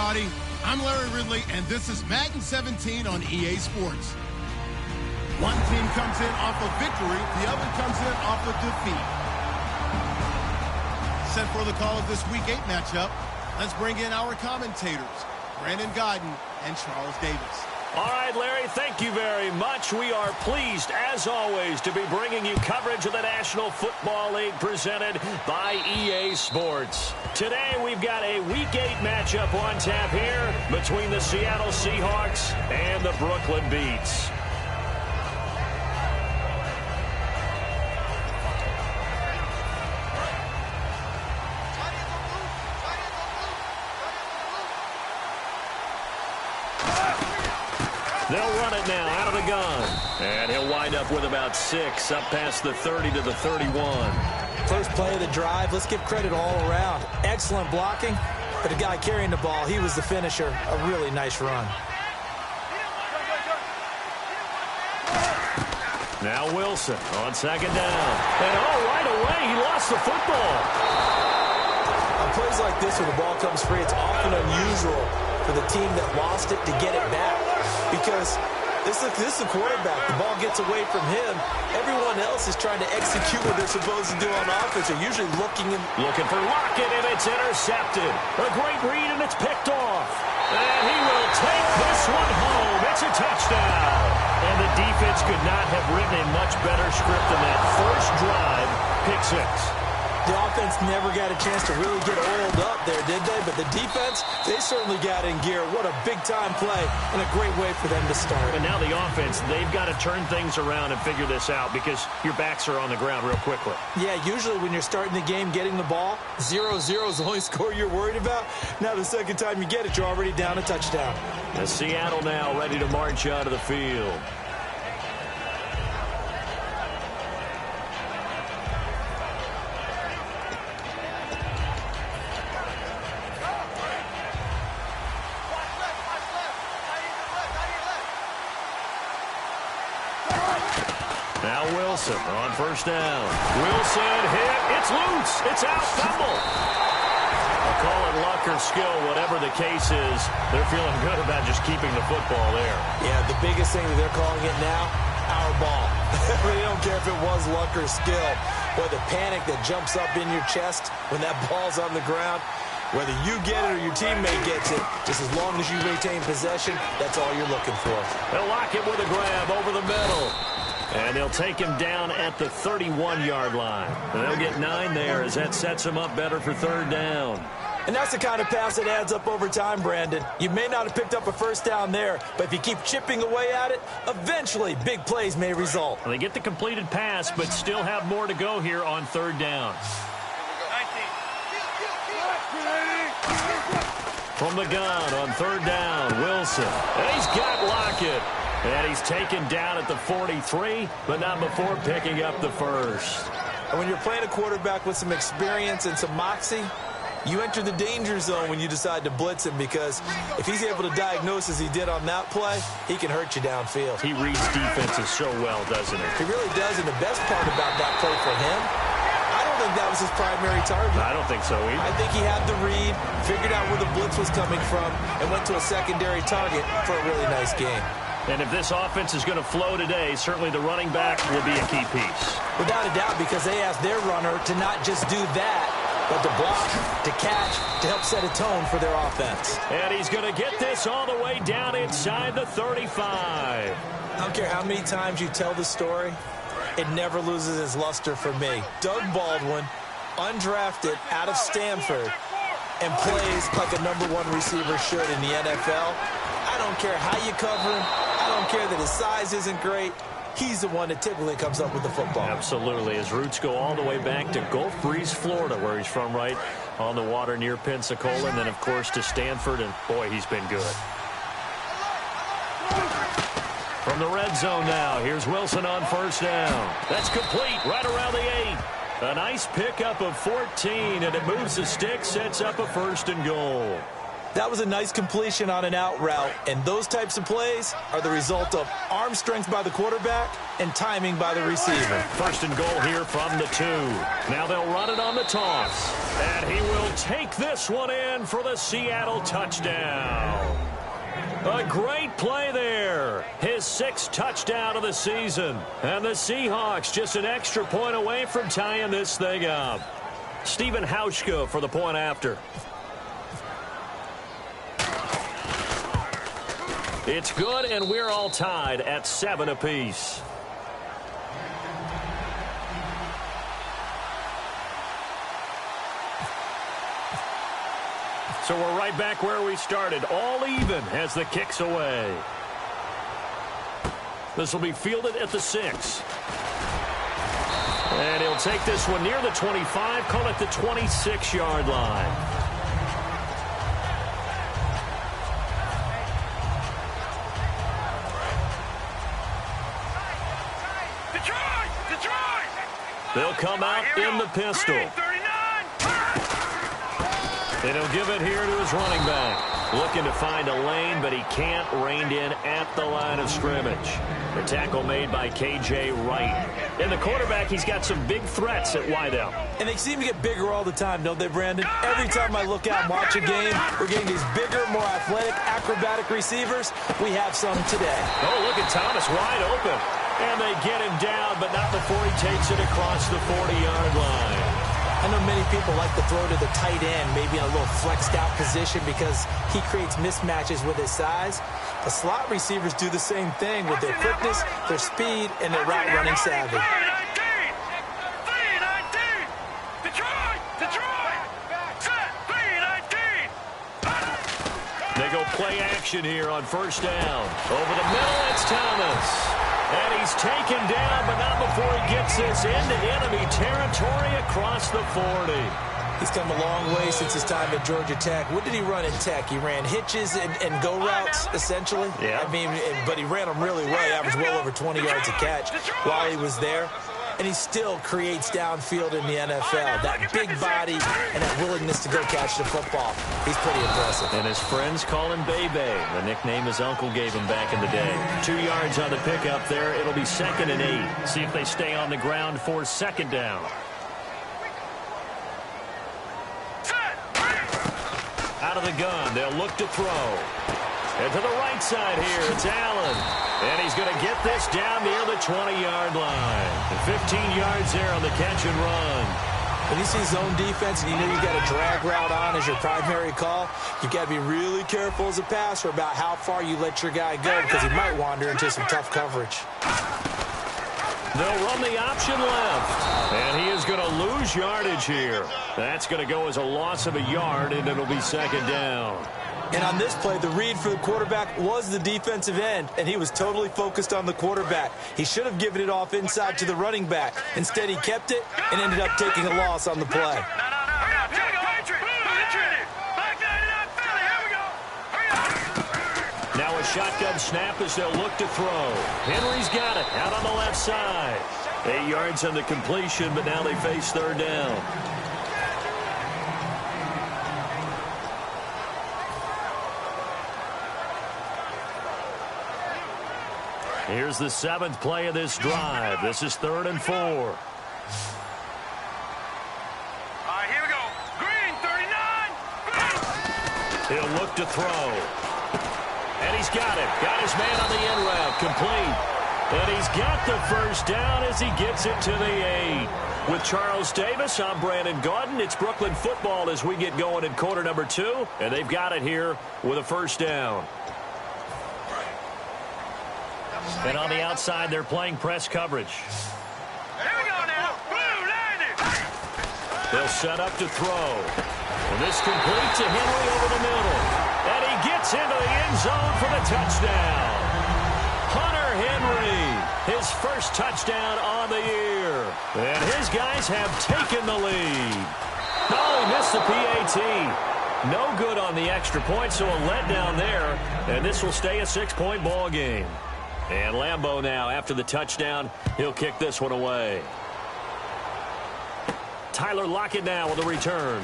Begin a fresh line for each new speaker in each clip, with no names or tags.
everybody. I'm Larry Ridley, and this is Madden 17 on EA Sports. One team comes in off of victory, the other comes in off of defeat. Set for the call of this Week 8 matchup, let's bring in our commentators, Brandon Gaudin and Charles Davis.
All right, Larry, thank you very much. We are pleased, as always, to be bringing you coverage of the National Football League presented by EA Sports. Today, we've got a Week 8 matchup on tap here between the Seattle Seahawks and the Brooklyn Beats. They'll run it now out of the gun. And he'll wind up with about 6 up past the 30 to the 31.
First play of the drive, let's give credit all around. Excellent blocking, but the guy carrying the ball, he was the finisher. A really nice run.
Now Wilson on second down. And right away, he lost the football.
On plays like this where the ball comes free, it's often unusual for the team that lost it to get it back. Because this is a quarterback. The ball gets away from him. Everyone else is trying to execute what they're supposed to do on offense. They're usually looking for
Lockett, and it's intercepted. A great read, and it's picked off. And he will take this one home. It's a touchdown. And the defense could not have written a much better script than that first drive, pick 6.
The offense never got a chance to really get oiled up there, did they? But the defense, they certainly got in gear. What a big-time play and a great way for them to start.
And now the offense, they've got to turn things around and figure this out because your backs are on the ground real quickly.
Yeah, usually when you're starting the game getting the ball, 0-0 is the only score you're worried about. Now the second time you get it, you're already down a touchdown.
And Seattle now ready to march out of the field. Now Wilson on first down. Wilson hit. It's loose. It's out. Fumble. I'll call it luck or skill. Whatever the case is, they're feeling good about just keeping the football there.
Yeah, the biggest thing that they're calling it now, our ball. They don't care if it was luck or skill. Boy, the panic that jumps up in your chest when that ball's on the ground, whether you get it or your teammate gets it, just as long as you retain possession, that's all you're looking for.
They'll lock it with a grab over the middle. And they'll take him down at the 31-yard line. And they'll get 9 there as that sets him up better for third down.
And that's the kind of pass that adds up over time, Brandon. You may not have picked up a first down there, but if you keep chipping away at it, eventually big plays may result.
Well, they get the completed pass, but still have more to go here on third down. From the gun on third down, Wilson. And he's got Lockett. And he's taken down at the 43, but not before picking up the first.
And when you're playing a quarterback with some experience and some moxie, you enter the danger zone when you decide to blitz him, because if he's able to diagnose as he did on that play, he can hurt you downfield.
He reads defenses so well, doesn't he?
He really does, and the best part about that play for him, I don't think that was his primary target.
I don't think so either.
I think he had the read, figured out where the blitz was coming from, and went to a secondary target for a really nice game.
And if this offense is going to flow today, certainly the running back will be a key piece.
Without a doubt, because they asked their runner to not just do that, but to block, to catch, to help set a tone for their offense.
And he's going to get this all the way down inside the 35.
I don't care how many times you tell the story, it never loses its luster for me. Doug Baldwin, undrafted out of Stanford, and plays like a #1 receiver should in the NFL. I don't care how you cover him. I don't care that his size isn't great. He's the one that typically comes up with the football.
Absolutely. His roots go all the way back to Gulf Breeze, Florida, where he's from, right on the water near Pensacola. And then, of course, to Stanford. And, boy, he's been good. From the red zone now, here's Wilson on first down. That's complete right around the 8. A nice pickup of 14, and it moves the stick, sets up a 1st and goal.
That was a nice completion on an out route, and those types of plays are the result of arm strength by the quarterback and timing by the receiver.
First and goal here from the 2. Now they'll run it on the toss, and he will take this one in for the Seattle touchdown. A great play there. His 6th touchdown of the season, and the Seahawks just an extra point away from tying this thing up. Stephen Hauschka for the point after. It's good, and we're all tied at 7 apiece. So we're right back where we started, all even as the kick's away. This will be fielded at the 6. And he'll take this one near the 25, call it the 26-yard line. They'll come out in the pistol. And he'll give it here to his running back. Looking to find a lane, but he can't. Reined in at the line of scrimmage. The tackle made by K.J. Wright. And the quarterback, he's got some big threats at wideout.
And they seem to get bigger all the time, don't they, Brandon? Every time I look out and watch a game, we're getting these bigger, more athletic, acrobatic receivers. We have some today.
Oh, look at Thomas wide open. And they get him down, but not before he takes it across the 40-yard line.
I know many people like to throw to the tight end, maybe in a little flexed out position because he creates mismatches with his size. The slot receivers do the same thing with their quickness, their speed, and their route running savvy.
They go play action here on first down. Over the middle, it's Thomas. And he's taken down, but not before he gets this into enemy territory across the 40.
He's come a long way since his time at Georgia Tech. What did he run at Tech? He ran hitches and go routes, essentially.
Yeah.
I mean, but he ran them really well. He averaged well over 20 yards a catch while he was there. And he still creates downfield in the NFL. That big body and that willingness to go catch the football. He's pretty impressive.
And his friends call him Bebe, the nickname his uncle gave him back in the day. 2 yards on the pickup there. It'll be 2nd and 8. See if they stay on the ground for 2nd down. Out of the gun, they'll look to throw. And to the right side here, it's Allen. And he's going to get this down near the 20-yard line. And 15 yards there on the catch and run.
When you see zone defense and you know you got a drag route on as your primary call, you got to be really careful as a passer about how far you let your guy go because he might wander into some tough coverage.
They'll run the option left. And he is going to lose yardage here. That's going to go as a loss of a yard, and it'll be 2nd down.
And on this play, the read for the quarterback was the defensive end, and he was totally focused on the quarterback. He should have given it off inside to the running back. Instead, he kept it and ended up taking a loss on the play.
Now a shotgun snap as they'll look to throw. Henry's got it out on the left side. 8 yards on the completion, but now they face 3rd down. Here's the 7th play of this drive. This is 3rd and 4.
All right, here we go. Green, 39. Green.
He'll look to throw. And he's got it. Got his man on the in route. Complete. And he's got the first down as he gets it to the 8. With Charles Davis, I'm Brandon Gaudin. It's Brooklyn football as we get going in quarter number 2. And they've got it here with a first down. And on the outside, they're playing press coverage.
Here we go now. Blue, 90.
They'll set up to throw. And this complete to Henry over the middle. And he gets into the end zone for the touchdown. Hunter Henry, his first touchdown on the year. And his guys have taken the lead. Oh, he missed the PAT. No good on the extra point, so a letdown there. And this will stay a 6-point ball game. And Lambeau now, after the touchdown, he'll kick this one away. Tyler Lockett now with a return.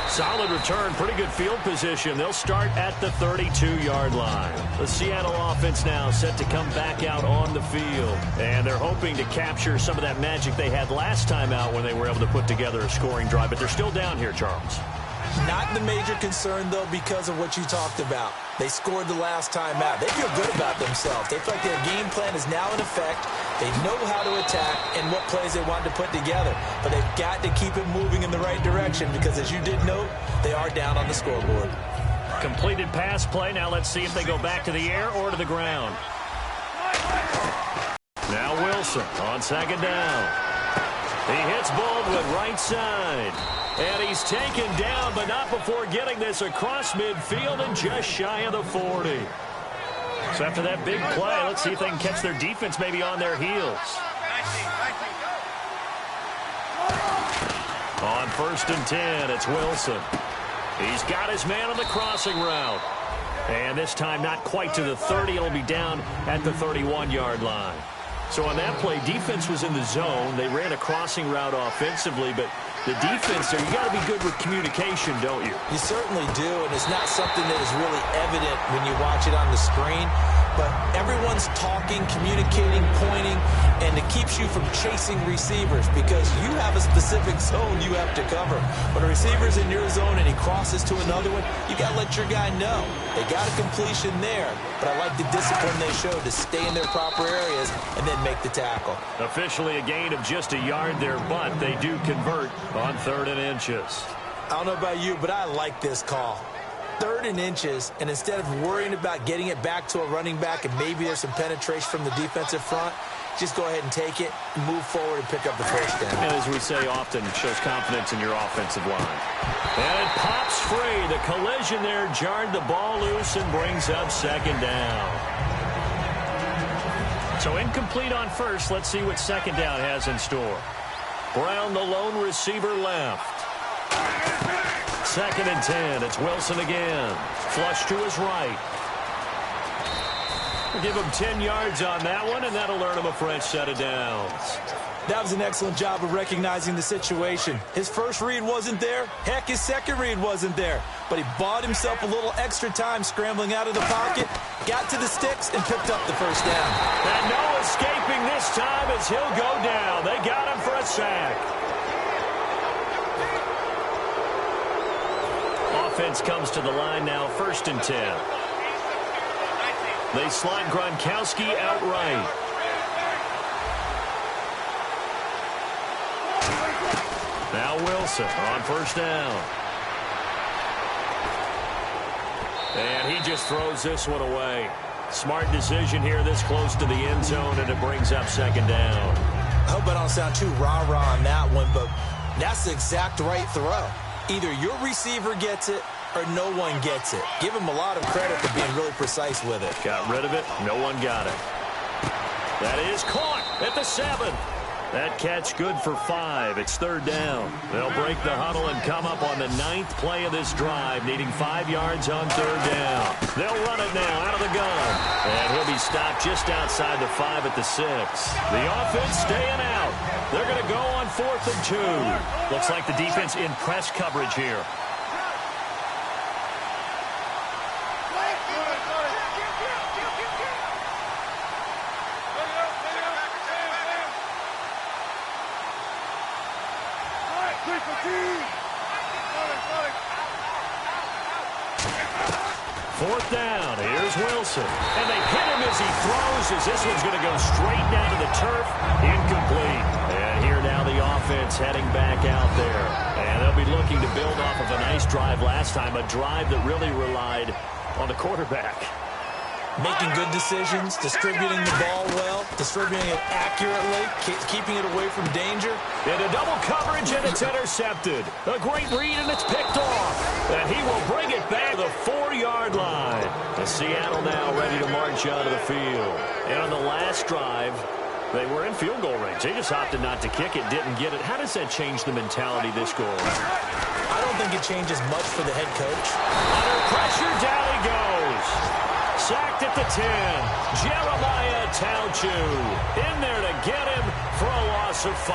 Solid return, pretty good field position. They'll start at the 32-yard line. The Seattle offense now set to come back out on the field. And they're hoping to capture some of that magic they had last time out when they were able to put together a scoring drive. But they're still down here, Charles.
Not the major concern, though, because of what you talked about. They scored the last time out. They feel good about themselves. They feel like their game plan is now in effect. They know how to attack and what plays they want to put together. But they've got to keep it moving in the right direction because, as you did note, they are down on the scoreboard.
Completed pass play. Now let's see if they go back to the air or to the ground. Now Wilson on second down. He hits Baldwin right side. And he's taken down, but not before getting this across midfield and just shy of the 40. So after that big play, let's see if they can catch their defense maybe on their heels. On 1st and 10, it's Wilson. He's got his man on the crossing route. And this time not quite to the 30. It'll be down at the 31-yard line. So on that play, defense was in the zone. They ran a crossing route offensively, but the defense there, you got to be good with communication, don't you?
You certainly do, and it's not something that is really evident when you watch it on the screen. But everyone's talking, communicating, pointing, and it keeps you from chasing receivers because you have a specific zone you have to cover. When a receiver's in your zone and he crosses to another one, you got to let your guy know. They got a completion there, but I like the discipline they showed to stay in their proper areas and then make the tackle.
Officially a gain of just a yard there, but they do convert on 3rd and inches.
I don't know about you, but I like this call. 3rd and inches, and instead of worrying about getting it back to a running back and maybe there's some penetration from the defensive front, just go ahead and take it, move forward, and pick up the first down.
And as we say often, it shows confidence in your offensive line. And it pops free. The collision there jarred the ball loose and brings up 2nd down. So incomplete on 1st. Let's see what 2nd down has in store. Brown, the lone receiver, left. 2nd and 10. It's Wilson again. Flush to his right. We'll give him 10 yards on that one, and that'll earn him a fresh set of downs.
That was an excellent job of recognizing the situation. His first read wasn't there. Heck, his second read wasn't there. But he bought himself a little extra time scrambling out of the pocket, got to the sticks, and picked up the first down.
And no escaping this time as he'll go down. They got him for a sack. Offense comes to the line now, 1st and 10. They slide Gronkowski out right. Now Wilson on 1st down. And he just throws this one away. Smart decision here this close to the end zone, and it brings up 2nd down.
I hope I don't sound too rah-rah on that one, but that's the exact right throw. Either your receiver gets it or no one gets it. Give him a lot of credit for being really precise with it.
Got rid of it. No one got it. That is caught at the 7. That catch good for 5. It's 3rd down. They'll break the huddle and come up on the 9th play of this drive, needing 5 yards on 3rd down. They'll run it now out of the gun. And he'll be stopped just outside the 5 at the 6. The offense staying out. They're going to go on 4th and 2. Looks like the defense in press coverage here. Fourth down. Here's Wilson. And they hit him as he throws, as this one's going to go straight down to the turf. Incomplete. And here now the offense heading back out there. And they'll be looking to build off of a nice drive last time, a drive that really relied on the quarterback.
Making good decisions, distributing the ball well, distributing it accurately, keeping it away from danger.
Into double coverage, and it's intercepted. A great read, and it's picked off. And he will bring it back to the 4-yard line. And Seattle now ready to march out of the field. And on the last drive, they were in field goal range. They just opted not to kick it, didn't get it. How does that change the mentality this goal?
I don't think it changes much for the head coach.
Under pressure, down he goes. Sacked at the 10. Jeremiah Tauchu in there to get him for a loss of 5.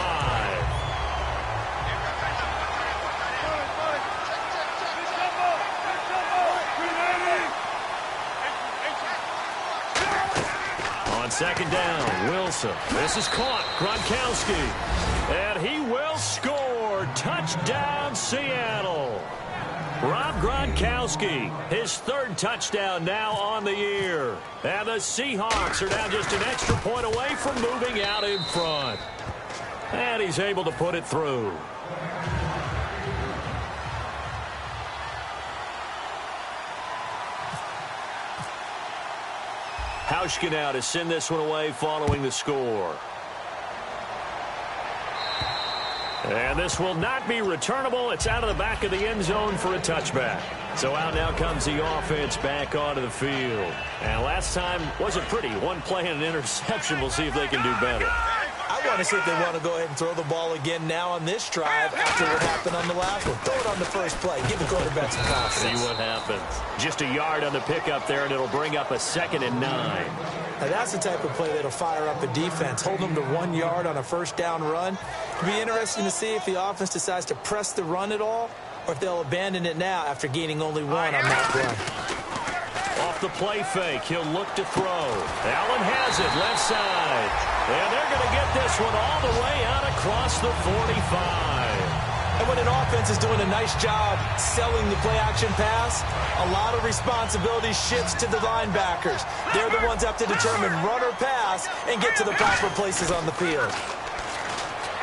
second down, Wilson. This is caught. Gronkowski. And he will score. Touchdown, Seattle. Rob Gronkowski, his third touchdown now on the year. And the Seahawks are now just an extra point away from moving out in front. And he's able to put it through. Hauschka now to send this one away following the score. And this will not be returnable. It's out of the back of the end zone for a touchback. So out now comes the offense back onto the field. And last time wasn't pretty. One play and an interception. We'll see if they can do better.
I want to see if they want to go ahead and throw the ball again now on this drive after what happened on the last one. Throw it on the first play. Give the quarterback some confidence.
See what happens. Just a yard on the pickup there, and it'll bring up a 2nd and 9.
Now that's the type of play that'll fire up a defense. Hold them to 1 yard on a first down run. It'll be interesting to see if the offense decides to press the run at all or if they'll abandon it now after gaining only 1 on that run.
Off the play fake, he'll look to throw. Allen has it, left side. And they're going to get this one all the way out across the 45.
And when an offense is doing a nice job selling the play-action pass, a lot of responsibility shifts to the linebackers. They're the ones that have to determine run or pass and get to the proper places on the field.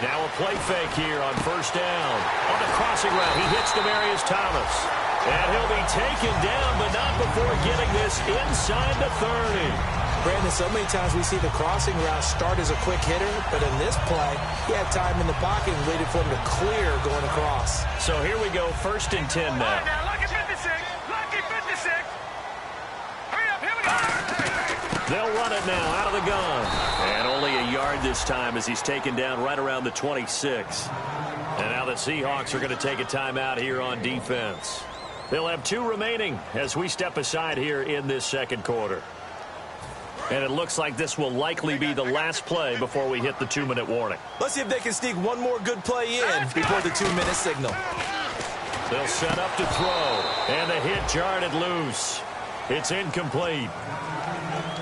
Now a play fake here on first down. On the crossing route, he hits Demaryius Thomas. And he'll be taken down, but not before getting this inside the 30.
Brandon, so many times we see the crossing route start as a quick hitter, but in this play, he had time in the pocket and waited for him to clear going across.
So here we go, 1st and 10 now.
Lucky 56. Lucky 56. Hurry up, here we go.
They'll run it now out of the gun. And only a yard this time as he's taken down right around the 26. And now the Seahawks are going to take a timeout here on defense. They'll have 2 remaining as we step aside here in this second quarter. And it looks like this will likely be the last play before we hit the 2-minute warning.
Let's see if they can sneak one more good play in before the 2-minute signal.
They'll set up to throw. And the hit jarred it loose. It's incomplete.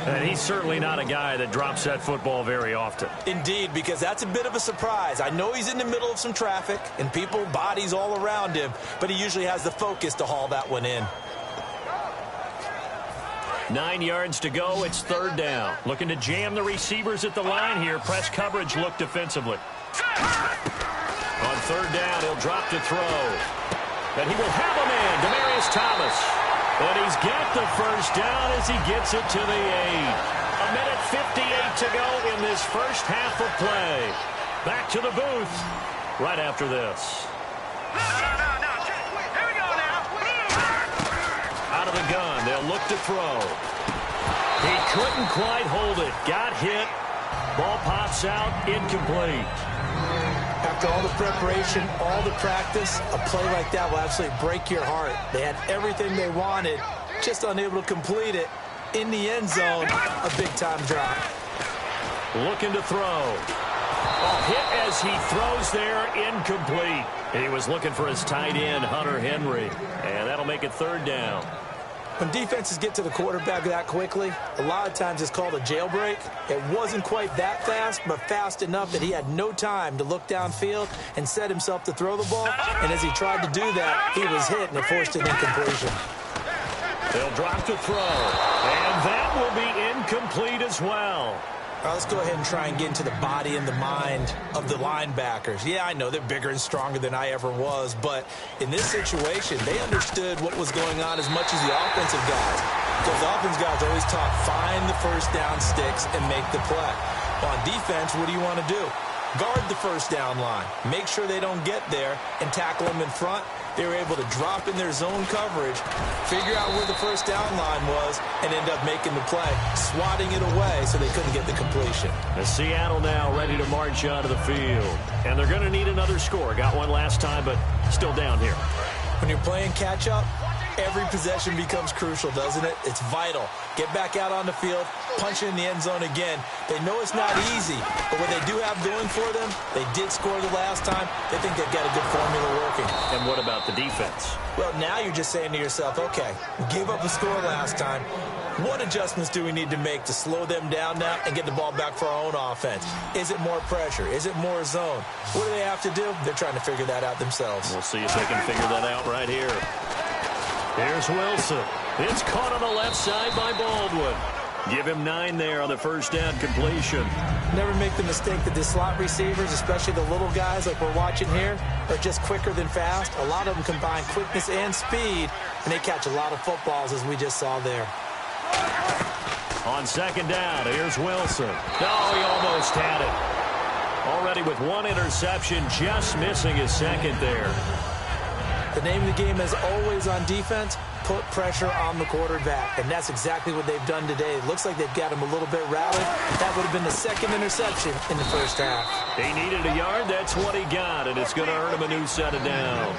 And he's certainly not a guy that drops that football very often.
Indeed, because that's a bit of a surprise. I know he's in the middle of some traffic and people, bodies all around him, but he usually has the focus to haul that one in.
9 yards to go. It's 3rd down. Looking to jam the receivers at the line here. Press coverage look defensively. On 3rd down, he'll drop to throw. And he will have a man, Demaryius Thomas. And he's got the first down as he gets it to the 8. 1:58 to go in this first half of play. Back to the booth right after this.
No. Here we go now.
Out of the gun, they'll look to throw. He couldn't quite hold it. Got hit. Ball pops out, incomplete.
After all the preparation, all the practice, a play like that will absolutely break your heart. They had everything they wanted, just unable to complete it. In the end zone, a big-time drop.
Looking to throw. A hit as he throws there, incomplete. He was looking for his tight end, Hunter Henry. And that'll make it 3rd down.
When defenses get to the quarterback that quickly, a lot of times it's called a jailbreak. It wasn't quite that fast, but fast enough that he had no time to look downfield and set himself to throw the ball. And as he tried to do that, he was hit, and it forced an incompletion.
They'll drop to throw. And that will be incomplete as well.
All right, let's go ahead and try and get into the body and the mind of the linebackers. Yeah, I know they're bigger and stronger than I ever was, but in this situation, they understood what was going on as much as the offensive guys. Because the offensive guys are always taught, find the first down sticks and make the play. On defense, what do you want to do? Guard the first down line. Make sure they don't get there and tackle them in front. They were able to drop in their zone coverage, figure out where the first down line was, and end up making the play, swatting it away so they couldn't get the completion.
As Seattle now ready to march onto the field. And they're going to need another score. Got one last time, but still down here.
When you're playing catch-up, Every possession becomes crucial, doesn't it? It's vital. Get back out on the field, punch it in the end zone again. They know it's not easy, but what they do have going for them, they did score the last time. They think they've got a good formula working.
And what about the defense?
Well, now you're just saying to yourself, okay, we gave up a score last time. What adjustments do we need to make to slow them down now and get the ball back for our own offense? Is it more pressure? Is it more zone? What do they have to do? They're trying to figure that out themselves.
We'll see if they can figure that out right here. Here's Wilson. It's caught on the left side by Baldwin. Give him 9 there on the first down completion.
Never make the mistake that the slot receivers, especially the little guys like we're watching here, are just quicker than fast. A lot of them combine quickness and speed, and they catch a lot of footballs, as we just saw there.
On second down, here's Wilson. Oh, he almost had it. Already with 1 interception, just missing his second there.
The name of the game is always on defense, put pressure on the quarterback. And that's exactly what they've done today. It looks like they've got him a little bit rattled. That would have been the second interception in the first half.
He needed a yard. That's what he got, and it's going to earn him a new set of downs.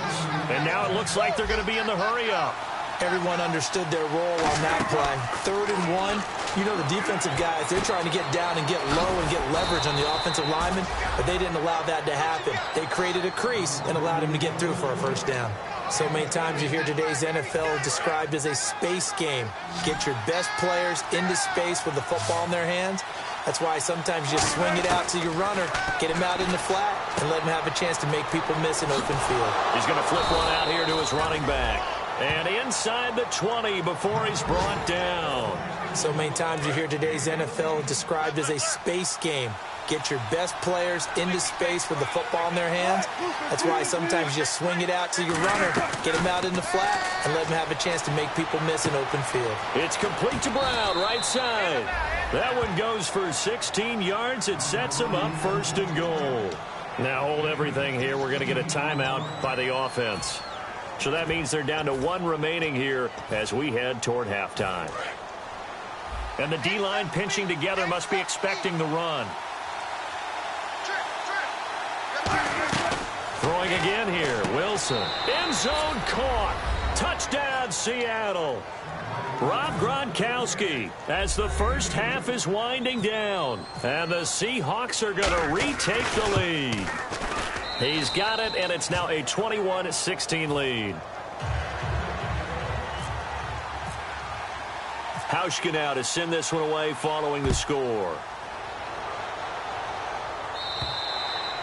And now it looks like they're going to be in the hurry-up.
Everyone understood their role on that play. 3rd and 1. You know the defensive guys, they're trying to get down and get low and get leverage on the offensive lineman, but they didn't allow that to happen. They created a crease and allowed him to get through for a first down. So many times you hear today's NFL described as a space game. Get your best players into space with the football in their hands. That's why sometimes you just swing it out to your runner, get him out in the flat, and let him have a chance to make people miss an open field.
He's going to flip one out here to his running back. And inside the 20 before he's brought down.
So many times you hear today's NFL described as a space game. Get your best players into space with the football in their hands. That's why sometimes you just swing it out to your runner, get him out in the flat, and let him have a chance to make people miss an open field.
It's complete to Brown, right side. That one goes for 16 yards. It sets him up 1st and goal. Now hold everything here. We're going to get a timeout by the offense. So that means they're down to 1 remaining here as we head toward halftime. And the D-line pinching together must be expecting the run. Throwing again here, Wilson. End zone caught. Touchdown, Seattle. Rob Gronkowski as the first half is winding down. And the Seahawks are going to retake the lead. He's got it, and it's now a 21-16 lead. Hauschka now to send this one away following the score.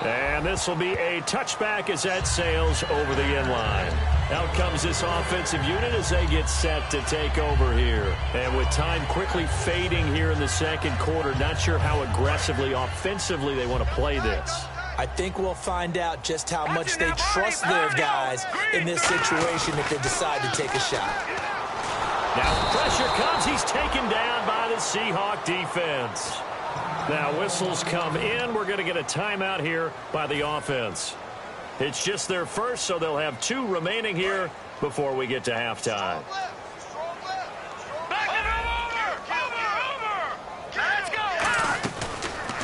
And this will be a touchback as that sails over the end line. Out comes this offensive unit as they get set to take over here. And with time quickly fading here in the second quarter, not sure how aggressively, offensively they want to play this.
I think we'll find out just how much they trust their guys in this situation if they decide to take a shot.
Now pressure comes. He's taken down by the Seahawk defense. Now whistles come in. We're going to get a timeout here by the offense. It's just their first, so they'll have 2 remaining here before we get to halftime.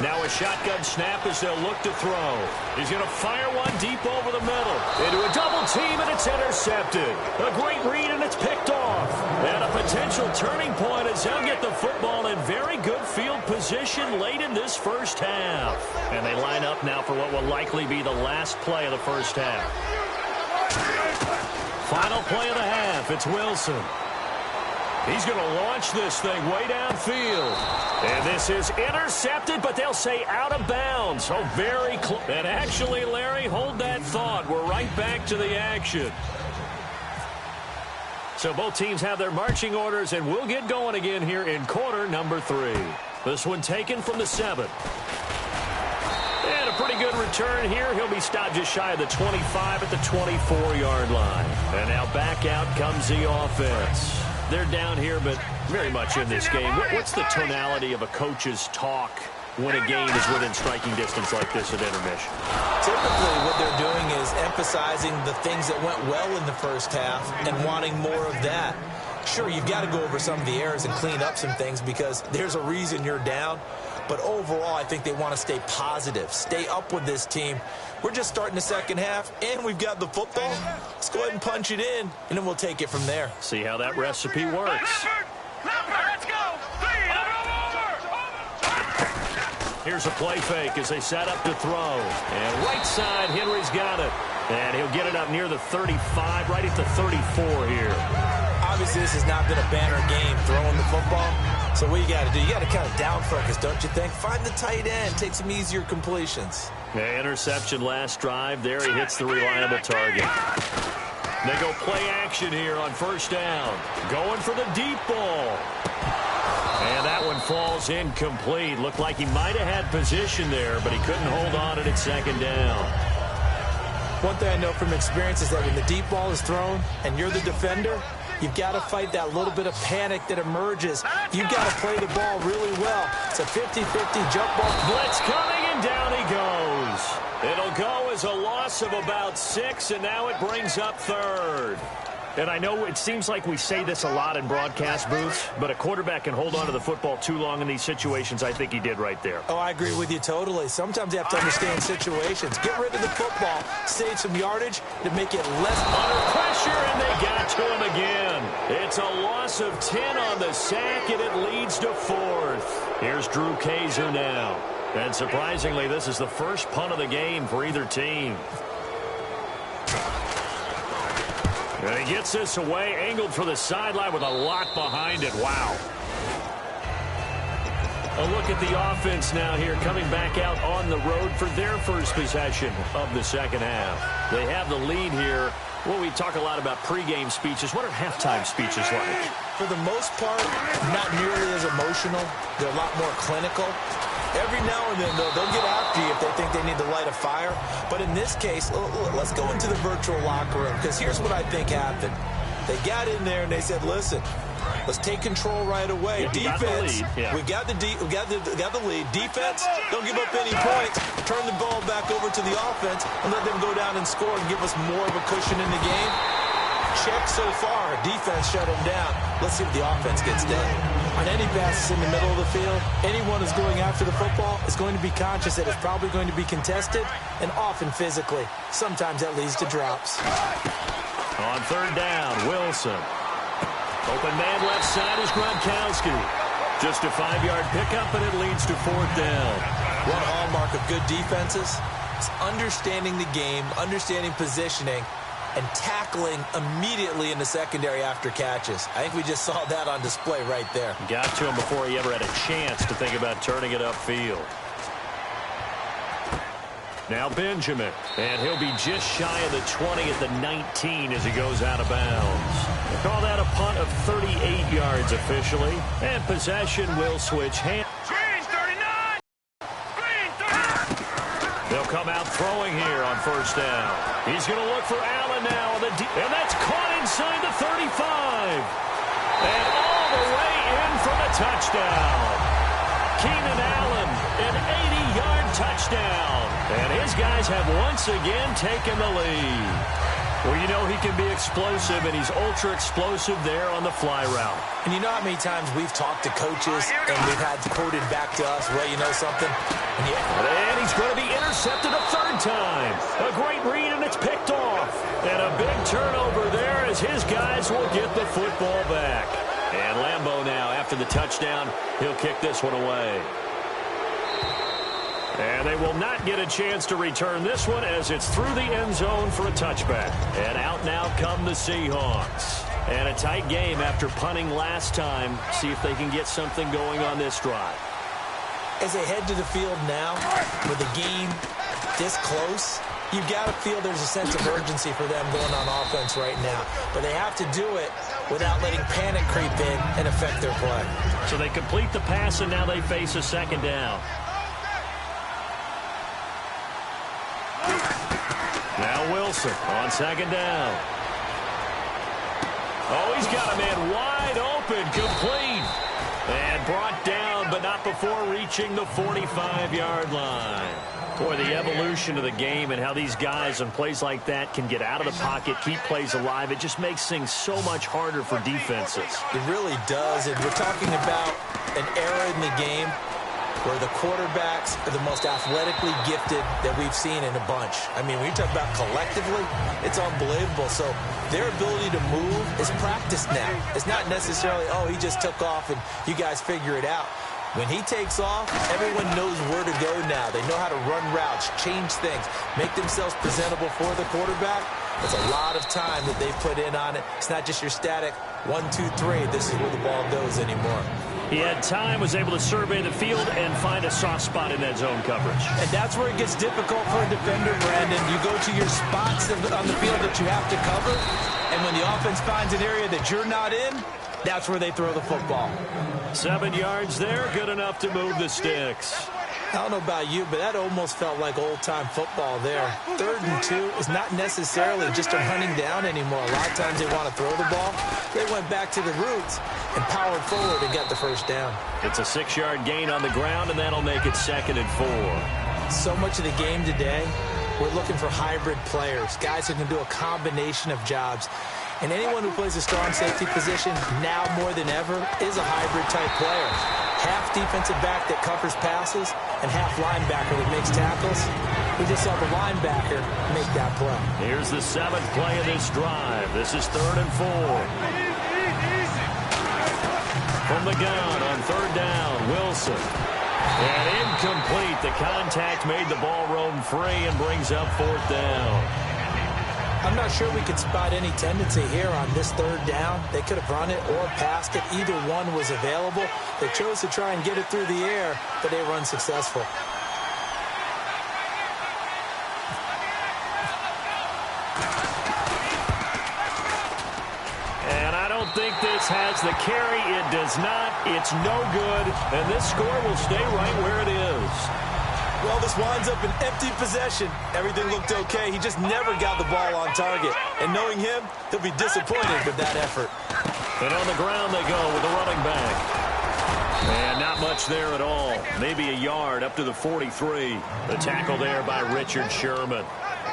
Now a shotgun snap as they'll look to throw. He's going to fire one deep over the middle. Into a double team, and it's intercepted. A great read, and it's picked off. And a potential turning point as they'll get the football in very good field position late in this first half. And they line up now for what will likely be the last play of the first half. Final play of the half. It's Wilson. He's going to launch this thing way downfield. And this is intercepted, but they'll say out of bounds. Oh, very close. And actually, Larry, hold that thought. We're right back to the action. So both teams have their marching orders, and we'll get going again here in quarter number 3. This one taken from the 7. And a pretty good return here. He'll be stopped just shy of the 25 at the 24-yard line. And now back out comes the offense. They're down here, but very much in this game. What's the tonality of a coach's talk when a game is within striking distance like this at intermission?
Typically, what they're doing is emphasizing the things that went well in the first half and wanting more of that. Sure, you've got to go over some of the errors and clean up some things because there's a reason you're down. But overall, I think they want to stay positive, stay up with this team. We're just starting the second half, and we've got the football. Let's go ahead and punch it in, and then we'll take it from there.
See how that recipe works.
Let's go.
Here's a play fake as they set up to throw. And right side, Henry's got it. And he'll get it up near the 35, right at the 34 here.
Obviously, this has not been a banner game throwing the football. So what you got to do, you got to kind of down focus, don't you think? Find the tight end, take some easier completions.
The interception last drive. There he hits the reliable target. They go play action here on first down. Going for the deep ball. And that one falls incomplete. Looked like he might have had position there, but he couldn't hold on at second down.
One thing I know from experience is that when the deep ball is thrown and you're the defender, you've got to fight that little bit of panic that emerges. You've got to play the ball really well. It's a 50-50 jump ball.
Blitz coming, and down he goes. It'll go as a loss of about 6, and now it brings up third. And I know it seems like we say this a lot in broadcast booths, but a quarterback can hold on to the football too long in these situations. I think he did right there.
Oh, I agree with you totally. Sometimes you have to understand situations. Get rid of the football, save some yardage to make it less
under pressure, and they got to him again. It's a loss of 10 on the sack, and it leads to 4th. Here's Drew Kaiser now. And surprisingly, this is the first punt of the game for either team. And he gets this away, angled for the sideline with a lot behind it. Wow. A look at the offense now here, coming back out on the road for their first possession of the second half. They have the lead here. Well, we talk a lot about pregame speeches. What are halftime speeches like?
For the most part, not nearly as emotional. They're a lot more clinical. Every now and then, they'll get after you if they think they need to light a fire. But in this case, let's go into the virtual locker room, because here's what I think happened. They got in there and they said, listen, let's take control right away.
Yeah,
defense, we got the lead. Defense, don't give up any points. Turn the ball back over to the offense and let them go down and score and give us more of a cushion in the game. Check so far. Defense shut them down. Let's see if the offense gets done. On any passes in the middle of the field, anyone who's going after the football is going to be conscious that it's probably going to be contested and often physically. Sometimes that leads to drops.
On third down, Wilson. Open man left side is Gronkowski. Just a 5-yard pickup, and it leads to 4th down.
One hallmark of good defenses is understanding the game, understanding positioning, and tackling immediately in the secondary after catches. I think we just saw that on display right there.
Got to him before he ever had a chance to think about turning it upfield. Now Benjamin, and he'll be just shy of the 20 at the 19 as he goes out of bounds. They call that a punt of 38 yards officially, and possession will switch hands. They'll come out throwing here on first down. He's going to look for Allen now, and that's caught inside the 35. And all the way in for the touchdown. Keenan Allen, an 80-yard touchdown. And his guys have once again taken the lead. Well, you know he can be explosive, and he's ultra-explosive there on the fly route.
And you know how many times we've talked to coaches and we've had quoted back to us, well, you know something?
And he's going to be intercepted a 3rd time. A great read, and it's picked off. And a big turnover there as his guys will get the football back. And Lambeau now, after the touchdown, he'll kick this one away. And they will not get a chance to return this one as it's through the end zone for a touchback. And out now come the Seahawks. And a tight game after punting last time. See if they can get something going on this drive.
As they head to the field now, with the game this close, you've got to feel there's a sense of urgency for them going on offense right now. But they have to do it without letting panic creep in and affect their play.
So they complete the pass, and now they face a second down. Now Wilson on second down. Oh, he's got a man wide open, complete. And brought down, but not before reaching the 45-yard line. Boy, the evolution of the game and how these guys on plays like that can get out of the pocket, keep plays alive, it just makes things so much harder for defenses.
It really does, and we're talking about an era in the game where the quarterbacks are the most athletically gifted that we've seen in a bunch. I mean, when you talk about collectively, it's unbelievable. So their ability to move is practiced now. It's not necessarily, oh, he just took off and you guys figure it out. When he takes off, everyone knows where to go now. They know how to run routes, change things, make themselves presentable for the quarterback. It's a lot of time that they put in on it. It's not just your static 1, 2, 3. This is where the ball goes anymore.
He had time, was able to survey the field and find a soft spot in that zone coverage.
And that's where it gets difficult for a defender, Brandon. You go to your spots on the field that you have to cover, and when the offense finds an area that you're not in, that's where they throw the football.
7 yards there, good enough to move the sticks.
I don't know about you, but that almost felt like old-time football there. 3rd and 2 is not necessarily just a running down anymore. A lot of times they want to throw the ball. They went back to the roots and powered forward and got the first down.
It's a 6-yard gain on the ground, and that'll make it 2nd and 4.
So much of the game today, we're looking for hybrid players, guys who can do a combination of jobs. And anyone who plays a strong safety position, now more than ever, is a hybrid-type player. Half defensive back that covers passes and half linebacker that makes tackles. We just saw the linebacker make that play.
Here's the 7th play of this drive. This is 3rd and 4. From the gun on 3rd down, Wilson. And incomplete. The contact made the ball roam free and brings up 4th down.
I'm not sure we could spot any tendency here on this 3rd down. They could have run it or passed it. Either one was available. They chose to try and get it through the air, but they were unsuccessful.
And I don't think this has the carry. It does not. It's no good. And this score will stay right where it is.
Well, this winds up an empty possession. Everything looked okay. He just never got the ball on target. And knowing him, he'll be disappointed with that effort.
And on the ground they go with the running back. And not much there at all. Maybe a yard up to the 43. The tackle there by Richard Sherman.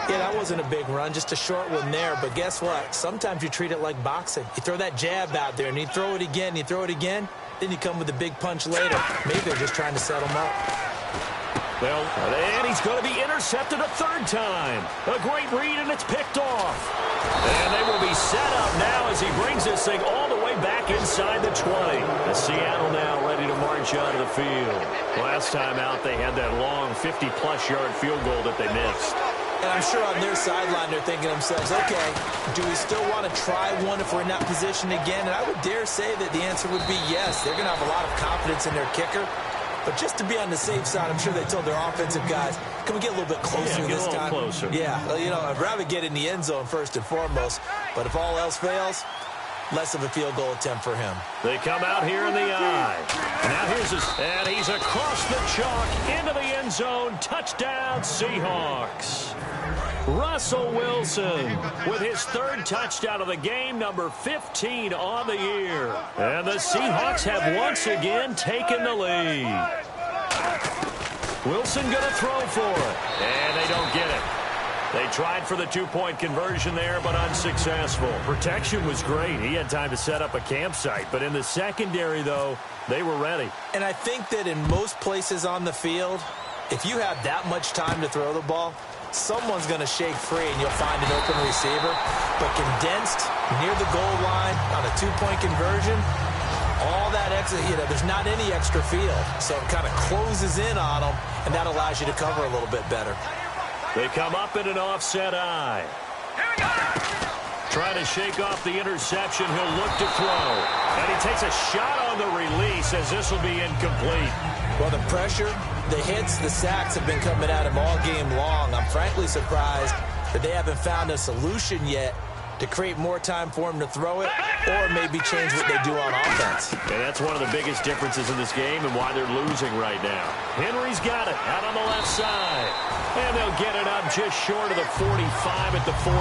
Yeah, that wasn't a big run, just a short one there. But guess what? Sometimes you treat it like boxing. You throw that jab out there, and you throw it again, you throw it again, then you come with a big punch later. Maybe they're just trying to set him up.
Well, and he's going to be intercepted a 3rd time. A great read, and it's picked off. And they will be set up now as he brings this thing all the way back inside the 20. The Seattle now ready to march out of the field. Last time out, they had that long 50-plus yard field goal that they missed.
And I'm sure on their sideline, they're thinking to themselves, okay, do we still want to try one if we're in that position again? And I would dare say that the answer would be yes. They're going to have a lot of confidence in their kicker. But just to be on the safe side, I'm sure they told their offensive guys, can we get a little bit closer this time?
Closer.
Yeah, well, you know, I'd rather get in the end zone first and foremost. But if all else fails, less of a field goal attempt for him.
They come out here in the eye. Now here's his, and he's across the chalk into the end zone. Touchdown, Seahawks. Russell Wilson with his 3rd touchdown of the game, number 15 on the year. And the Seahawks have once again taken the lead. Wilson going to throw for it, and they don't get it. They tried for the 2-point conversion there, but unsuccessful. Protection was great. He had time to set up a campsite, but in the secondary, though, they were ready.
And I think that in most places on the field, if you have that much time to throw the ball, someone's going to shake free and you'll find an open receiver. But condensed near the goal line on a 2-point conversion, all that extra, there's not any extra field. So it kind of closes in on them, and that allows you to cover a little bit better.
They come up in an offset eye. Trying to shake off the interception. He'll look to throw. And he takes a shot on the release as this will be incomplete.
Well, the pressure, the hits, the sacks have been coming at him all game long. I'm frankly surprised that they haven't found a solution yet to create more time for him to throw it or maybe change what they do on offense.
And that's one of the biggest differences in this game and why they're losing right now. Henry's got it out on the left side. And they'll get it up just short of the 45 at the 44.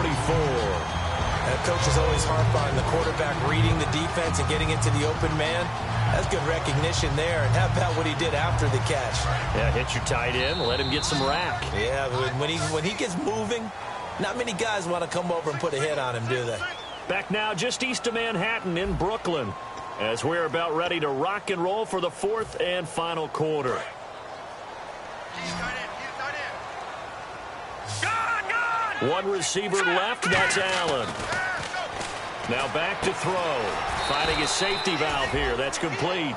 Coaches always harp on the quarterback reading the defense and getting into the open man. That's good recognition there. And how about what he did after the catch?
Yeah, hit your tight end, let him get some rack.
Yeah, when he gets moving, not many guys want to come over and put a hit on him, do they?
Back now just east of Manhattan in Brooklyn as we're about ready to rock and roll for the 4th and final quarter. One receiver left, that's Allen. Now back to throw. Finding a safety valve here, that's complete.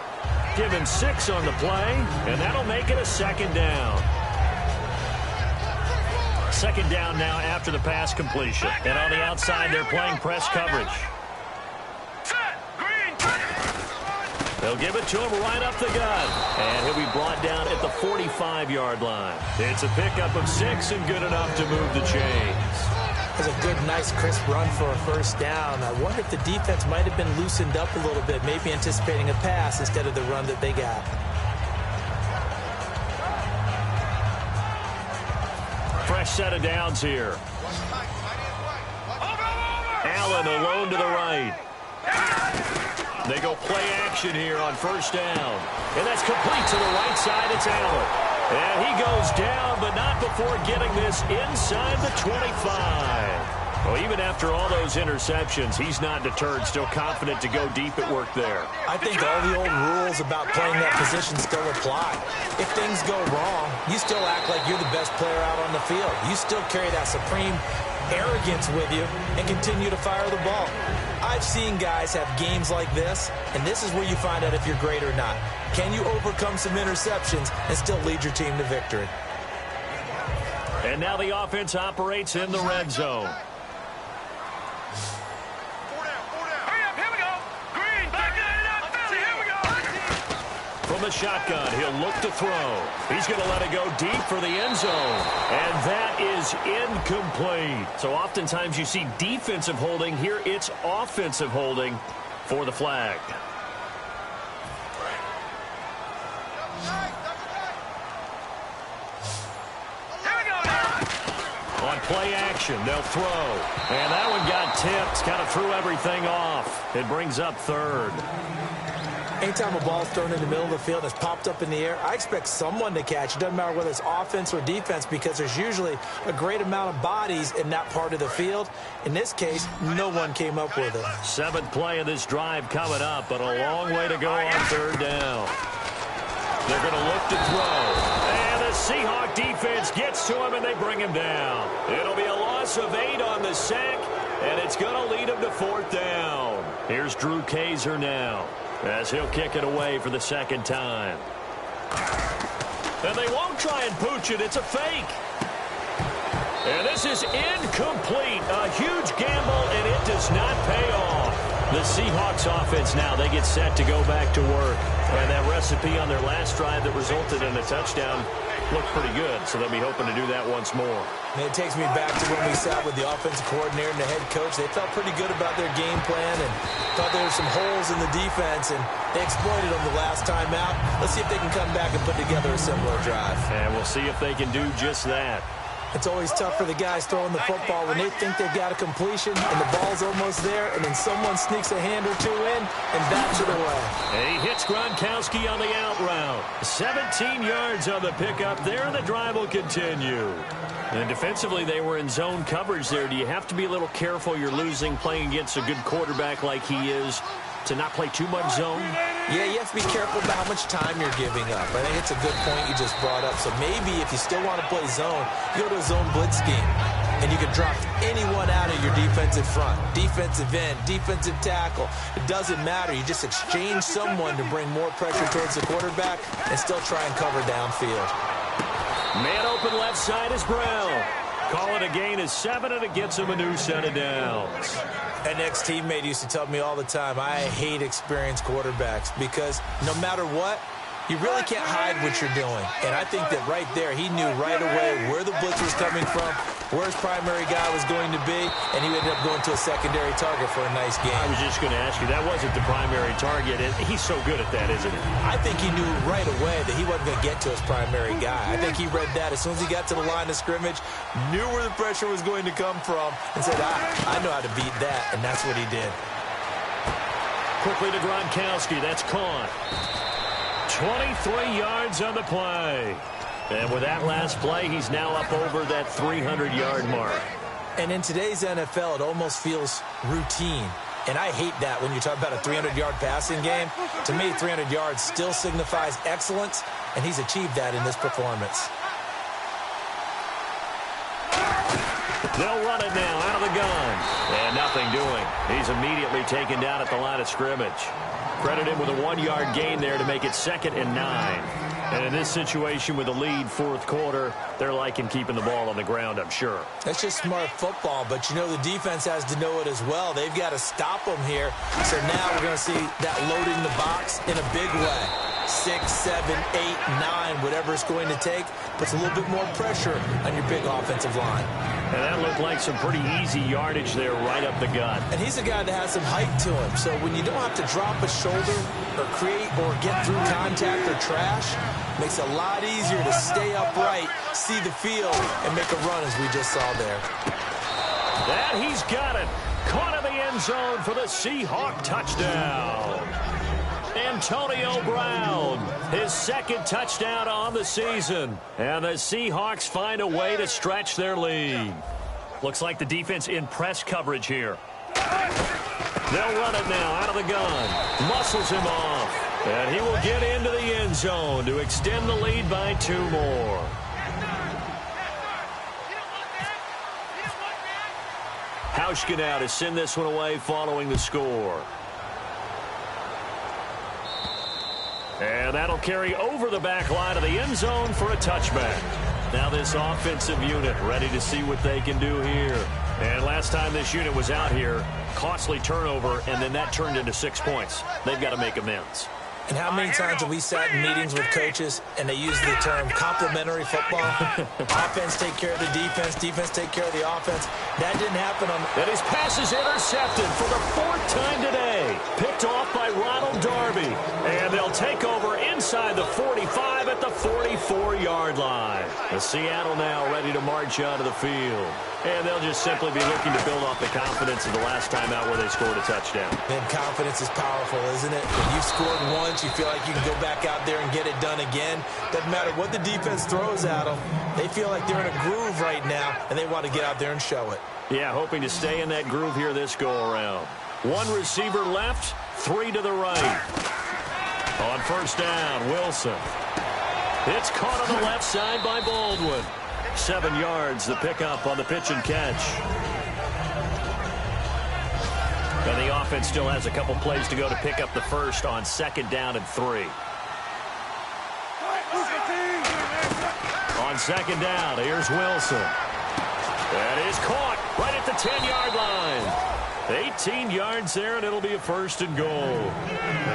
Give him 6 on the play, and that'll make it a second down. Second down now after the pass completion. And on the outside, they're playing press coverage. They'll give it to him right up the gut. And he'll be brought down at the 45-yard line. It's a pickup of 6 and good enough to move the chains.
That's a good, nice, crisp run for a first down. I wonder if the defense might have been loosened up a little bit, maybe anticipating a pass instead of the run that they got.
Fresh set of downs here. Allen alone to the right. They go play action here on first down. And that's complete to the right side. It's Allen. And he goes down, but not before getting this inside the 25. Well, even after all those interceptions, he's not deterred, still confident to go deep at work there.
I think all the old rules about playing that position still apply. If things go wrong, you still act like you're the best player out on the field. You still carry that supreme arrogance with you and continue to fire the ball. I've seen guys have games like this, and this is where you find out if you're great or not. Can you overcome some interceptions and still lead your team to victory?
And now the offense operates in the red zone. From the shotgun, he'll look to throw. He's going to let it go deep for the end zone. And that is incomplete. So oftentimes you see defensive holding. Here it's offensive holding for the flag. On play action, they'll throw. And that one got tipped, kind of threw everything off. It brings up third.
Anytime a ball's thrown in the middle of the field and it's popped up in the air, I expect someone to catch. It doesn't matter whether it's offense or defense because there's usually a great amount of bodies in that part of the field. In this case, no one came up with it.
7th play of this drive coming up, but a long way to go on third down. They're going to look to throw. And the Seahawk defense gets to him and they bring him down. It'll be a loss of 8 on the sack, and it's going to lead him to 4th down. Here's Drew Kaiser now, as he'll kick it away for the second time. And they won't try and pooch it. It's a fake. And this is incomplete. A huge gamble, and it does not pay off. The Seahawks offense now, they get set to go back to work. And that recipe on their last drive that resulted in a touchdown looked pretty good, so they'll be hoping to do that once more.
And it takes me back to when we sat with the offensive coordinator and the head coach. They felt pretty good about their game plan and thought there were some holes in the defense, and they exploited them the last time out. Let's see if they can come back and put together a similar drive.
And we'll see if they can do just that.
It's always tough for the guys throwing the football when they think they've got a completion and the ball's almost there, and then someone sneaks a hand or two in and bats it away.
And he hits Gronkowski on the out route. 17 yards on the pickup there, and the drive will continue. And defensively, they were in zone coverage there. Do you have to be a little careful? You're losing playing against a good quarterback like he is to not play too much zone?
Yeah, you have to be careful about how much time you're giving up. I think it's a good point you just brought up. So maybe if you still want to play zone, you go to a zone blitz scheme. And you can drop anyone out of your defensive front, defensive end, defensive tackle. It doesn't matter. You just exchange someone to bring more pressure towards the quarterback and still try and cover downfield.
Man open left side is Brown. Call it a gain of 7, and it gets him a new set of downs.
An ex-teammate used to tell me all the time, I hate experienced quarterbacks because no matter what, you really can't hide what you're doing. And I think that right there, he knew right away where the blitz was coming from, where his primary guy was going to be, and he ended up going to a secondary target for a nice game.
I was just going to ask you, that wasn't the primary target, and he's so good at that, isn't he?
I think he knew right away that he wasn't going to get to his primary guy. I think he read that as soon as he got to the line of scrimmage, knew where the pressure was going to come from, and said, I know how to beat that, and that's what he did.
Quickly to Gronkowski, that's caught. 23 yards on the play. And with that last play, he's now up over that 300-yard mark.
And in today's NFL, it almost feels routine. And I hate that when you talk about a 300-yard passing game. To me, 300 yards still signifies excellence, and he's achieved that in this performance.
They'll run it now out of the gun. And nothing doing. He's immediately taken down at the line of scrimmage. Credit him with a 1-yard gain there to make it 2nd and 9. And in this situation with the lead, 4th quarter, they're liking keeping the ball on the ground, I'm sure.
That's just smart football, but you know the defense has to know it as well. They've got to stop them here. So now we're going to see that loading the box in a big way. 6, 7, 8, 9, whatever it's going to take, puts a little bit more pressure on your big offensive line.
And that looked like some pretty easy yardage there right up the gut.
And he's a guy that has some height to him. So when you don't have to drop a shoulder or create or get through contact or trash, makes it a lot easier to stay upright, see the field, and make a run as we just saw there.
And he's got it. Caught in the end zone for the Seahawk touchdown. Antonio Brown, his 2nd touchdown on the season. And the Seahawks find a way to stretch their lead. Looks like the defense in press coverage here. They'll run it now out of the gun. Muscles him off. And he will get into the end zone to extend the lead by 2 more. Hauschka now to send this one away following the score. And that'll carry over the back line of the end zone for a touchback. Now this offensive unit ready to see what they can do here. And last time this unit was out here, costly turnover, and then that turned into 6 points. They've got to make amends.
And how many times have we sat in meetings with coaches and they use the term complementary football? Offense take care of the defense, defense take care of the offense. That didn't happen on...
And his pass is intercepted for the 4th time today. Picked off by Ronald Darby. And they'll take over inside the 45 at the 44-yard line. The Seattle now ready to march onto the field. And they'll just simply be looking to build off the confidence of the last time out where they scored a touchdown.
Man, confidence is powerful, isn't it? When you've scored once, you feel like you can go back out there and get it done again. Doesn't matter what the defense throws at them. They feel like they're in a groove right now, and they want to get out there and show it.
Yeah, hoping to stay in that groove here this go-around. 1 receiver left, 3 to the right. On 1st down, Wilson. It's caught on the left side by Baldwin. 7 yards, the pickup on the pitch and catch. And the offense still has a couple plays to go to pick up the first on 2nd down and 3. On 2nd down, here's Wilson. That is caught right at the 10-yard line. 18 yards there, and it'll be a 1st and goal.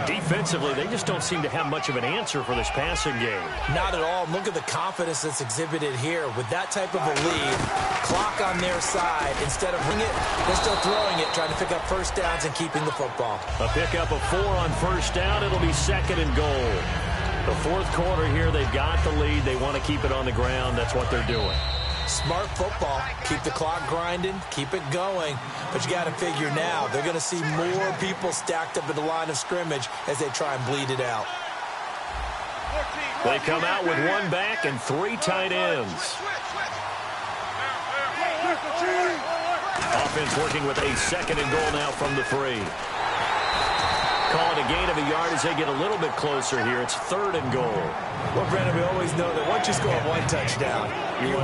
Defensively, they just don't seem to have much of an answer for this passing game.
Not at all. Look at the confidence that's exhibited here. With that type of a lead, clock on their side, instead of bringing it, they're still throwing it, trying to pick up 1st downs and keeping the football.
A pickup of 4 on 1st down. It'll be 2nd and goal. The 4th quarter here, they've got the lead. They want to keep it on the ground. That's what they're doing.
Smart football. Keep the clock grinding. Keep it going. But you got to figure now, they're going to see more people stacked up at the line of scrimmage as they try and bleed it out.
They come out with 1 back and 3 tight ends. Offense working with a 2nd and goal now from the 3. Calling a gain of a yard as they get a little bit closer here. It's 3rd and goal.
Well, Brandon, we always know that once you score 1 touchdown,
you're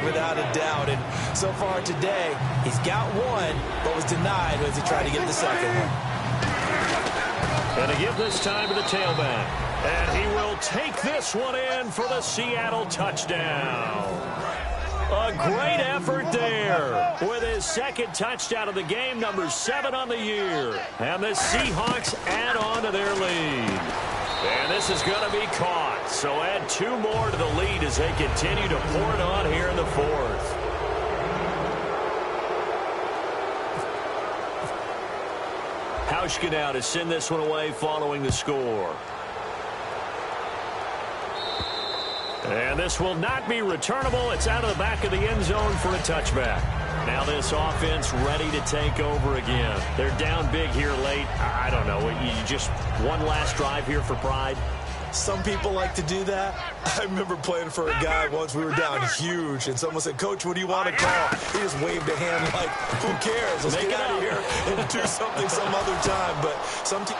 without a doubt. And so far today, he's got 1, but was denied as he tried to get the 2nd one.
And to give this time to the tailback. And he will take this one in for the Seattle touchdown. A great effort there with his 2nd touchdown of the game, number 7 on the year. And the Seahawks add on to their lead. And this is going to be caught. So add 2 more to the lead as they continue to pour it on here in the 4th. Hauschka now to send this one away following the score. And this will not be returnable. It's out of the back of the end zone for a touchback. Now this offense ready to take over again. They're down big here late. I don't know. You just one last drive here for pride.
Some people like to do that. I remember playing for a guy once. We were down huge, and someone said, "Coach, what do you want to call?" He just waved a hand like, "Who cares? Let's get out of here and do something some other time." But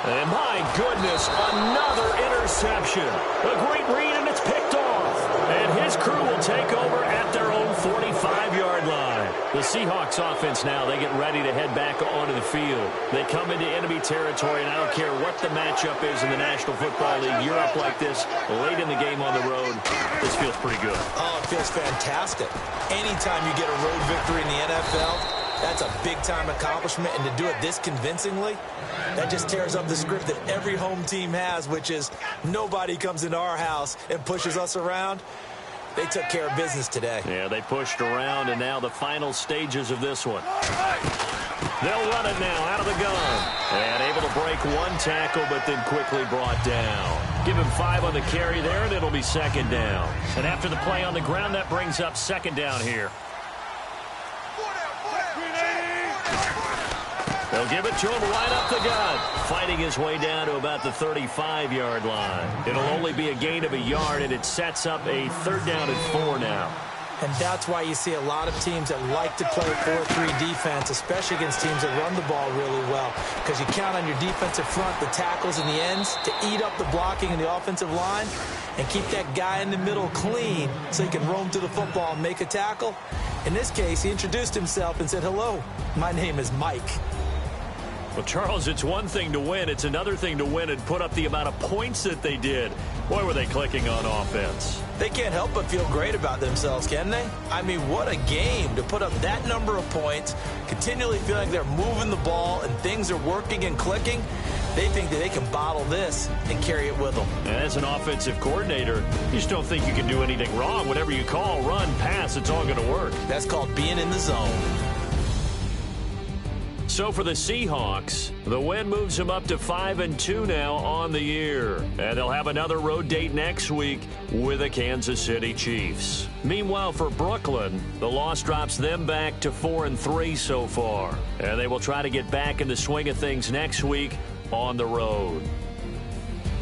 and my goodness, another interception. A great read, and it's picked off. And his crew will take over at their own 45-yard line. The Seahawks offense now, they get ready to head back onto the field. They come into enemy territory, and I don't care what the matchup is in the National Football League. You're up like this late in the game on the road. This feels pretty good.
Oh, it feels fantastic. Anytime you get a road victory in the NFL, that's a big-time accomplishment, and to do it this convincingly, that just tears up the script that every home team has, which is nobody comes into our house and pushes us around. They took care of business today.
Yeah, they pushed around, and now the final stages of this one. They'll run it now out of the gun. And able to break one tackle, but then quickly brought down. Give him 5 on the carry there, and it'll be second down. And after the play on the ground, that brings up second down here. They'll give it to him right up the gut. Fighting his way down to about the 35-yard line. It'll only be a gain of a yard, and it sets up a 3rd down and 4 now.
And that's why you see a lot of teams that like to play 4-3 defense, especially against teams that run the ball really well. Because you count on your defensive front, the tackles and the ends, to eat up the blocking in the offensive line and keep that guy in the middle clean so he can roam to the football and make a tackle. In this case, he introduced himself and said, "Hello, my name is Mike."
Well, Charles, it's one thing to win. It's another thing to win and put up the amount of points that they did. Boy, were they clicking on offense.
They can't help but feel great about themselves, can they? I mean, what a game to put up that number of points, continually feeling they're moving the ball and things are working and clicking. They think that they can bottle this and carry it with them.
And as an offensive coordinator, you just don't think you can do anything wrong. Whatever you call, run, pass, it's all going to work.
That's called being in the zone.
So for the Seahawks, the win moves them up to 5-2 now on the year. And they'll have another road date next week with the Kansas City Chiefs. Meanwhile, for Brooklyn, the loss drops them back to 4-3 so far. And they will try to get back in the swing of things next week on the road.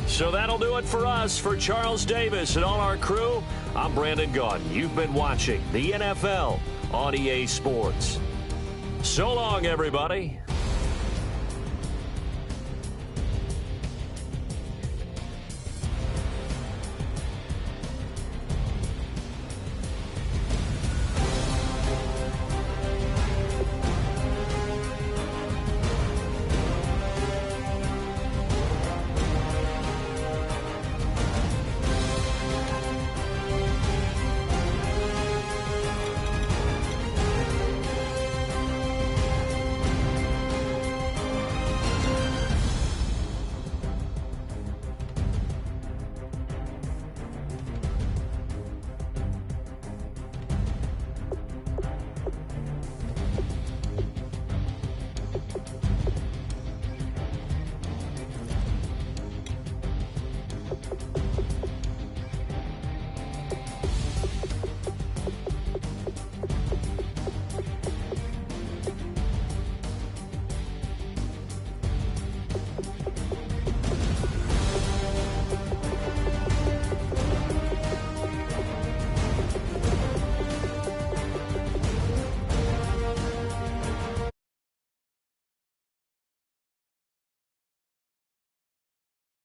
So that'll do it for us. For Charles Davis and all our crew, I'm Brandon Gaudin. You've been watching the NFL on EA Sports. So long, everybody.